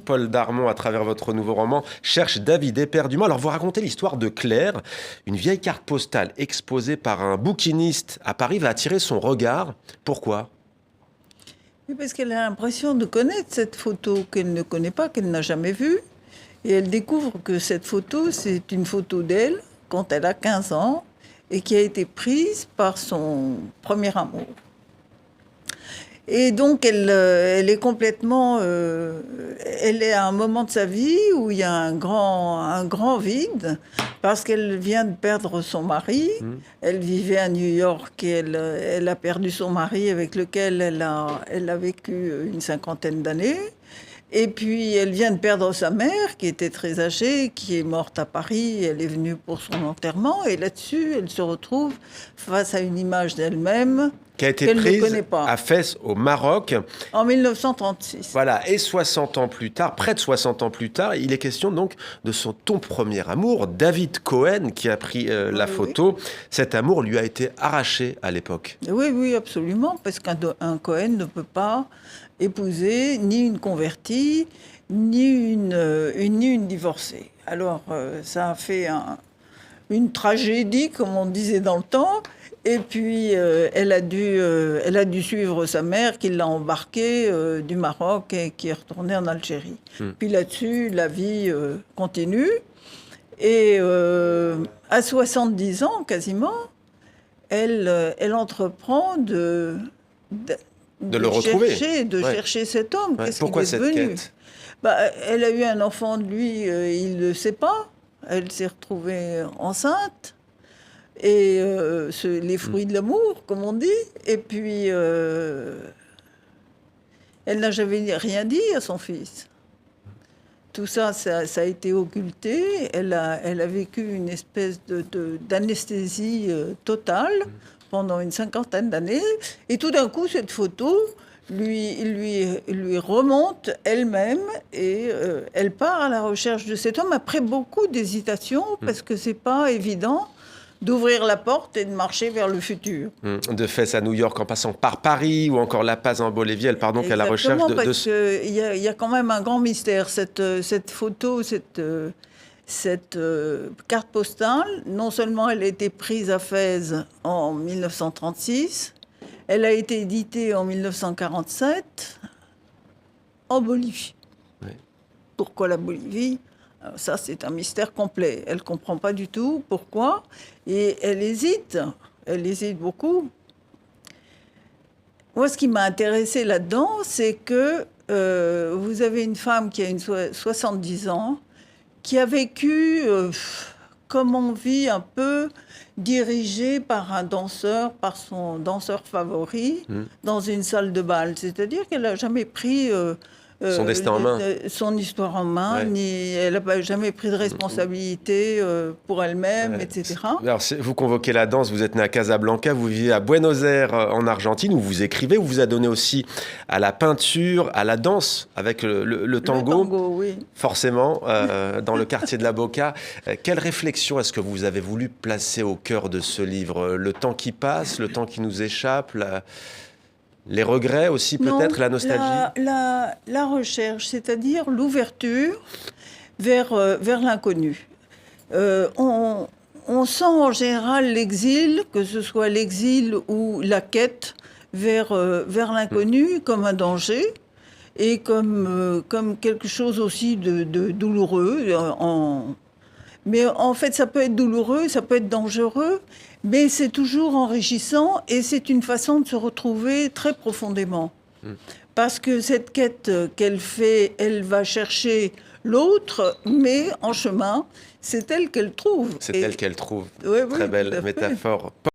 Paul Darmon, à travers votre nouveau roman, cherche David éperdument. Alors, vous racontez l'histoire de Claire. Une vieille carte postale exposée par un bouquiniste à Paris va attirer son regard. Pourquoi ? Oui, parce qu'elle a l'impression de connaître cette photo qu'elle ne connaît pas, qu'elle n'a jamais vue. Et elle découvre que cette photo, c'est une photo d'elle quand elle a 15 ans et qui a été prise par son premier amour. Et donc, elle est complètement... elle est à un moment de sa vie où il y a un grand vide parce qu'elle vient de perdre son mari. Elle vivait à New York et elle a perdu son mari avec lequel elle a vécu une 50aine d'années. Et puis, elle vient de perdre sa mère, qui était très âgée, qui est morte à Paris. Elle est venue pour son enterrement. Et là-dessus, elle se retrouve face à une image d'elle-même qui a été qu'elle prise ne connaît pas. À Fès, au Maroc. En 1936. Voilà, et 60 ans plus tard, près de 60 ans plus tard, il est question donc de son premier amour, David Cohen, qui a pris la photo. Oui. Cet amour lui a été arraché à l'époque. Oui, absolument, parce qu'un Cohen ne peut pas épouser ni une convertie, ni une divorcée. Alors, ça a fait une tragédie, comme on disait dans le temps. Et puis, elle a dû suivre sa mère qui l'a embarquée du Maroc et qui est retournée en Algérie. Puis là-dessus, la vie continue. Et à 70 ans, quasiment, elle entreprend de le retrouver. Chercher cet homme. Qu'est-ce Pourquoi qu'il est devenu ? Quête ? Elle a eu un enfant de lui, il ne le sait pas. Elle s'est retrouvée enceinte. Et les fruits de l'amour, comme on dit. Et puis, elle n'a jamais rien dit à son fils. Tout ça, ça a été occulté. Elle a vécu une espèce d'anesthésie totale pendant une 50aine d'années. Et tout d'un coup, cette photo lui remonte elle-même et elle part à la recherche de cet homme après beaucoup d'hésitation parce que c'est pas évident d'ouvrir la porte et de marcher vers le futur. De Fès à New York, en passant par Paris ou encore La Paz en Bolivie, elle part donc à la recherche de... Parce qu'il y a quand même un grand mystère. Cette photo, cette carte postale, non seulement elle a été prise à Fès en 1936, elle a été éditée en 1947 en Bolivie. Oui. Pourquoi la Bolivie ? Alors ça, c'est un mystère complet. Elle ne comprend pas du tout pourquoi. Et elle hésite beaucoup. Moi, ce qui m'a intéressée là-dedans, c'est que vous avez une femme qui a 70 ans, qui a vécu, comme on vit un peu, dirigée par un danseur, par son danseur favori, dans une salle de bal. C'est-à-dire qu'elle n'a jamais pris... son destin en main. Son histoire en main, elle n'a jamais pris de responsabilité pour elle-même, etc. Alors, vous convoquez la danse, vous êtes né à Casablanca, vous vivez à Buenos Aires en Argentine, où vous écrivez, où vous adonnez aussi à la peinture, à la danse, avec le tango. Le tango, oui. Forcément, dans le quartier de la Boca. Quelle réflexion est-ce que vous avez voulu placer au cœur de ce livre ? Le temps qui passe, le temps qui nous échappe, les regrets aussi, peut-être, la nostalgie ? La recherche, c'est-à-dire l'ouverture vers l'inconnu. On sent en général l'exil, que ce soit l'exil ou la quête vers l'inconnu, comme un danger et comme quelque chose aussi de douloureux. Mais en fait, ça peut être douloureux, ça peut être dangereux, mais c'est toujours enrichissant et c'est une façon de se retrouver très profondément. Parce que cette quête qu'elle fait, elle va chercher l'autre, mais en chemin, c'est elle qu'elle trouve. C'est elle qu'elle trouve. Oui, très belle métaphore.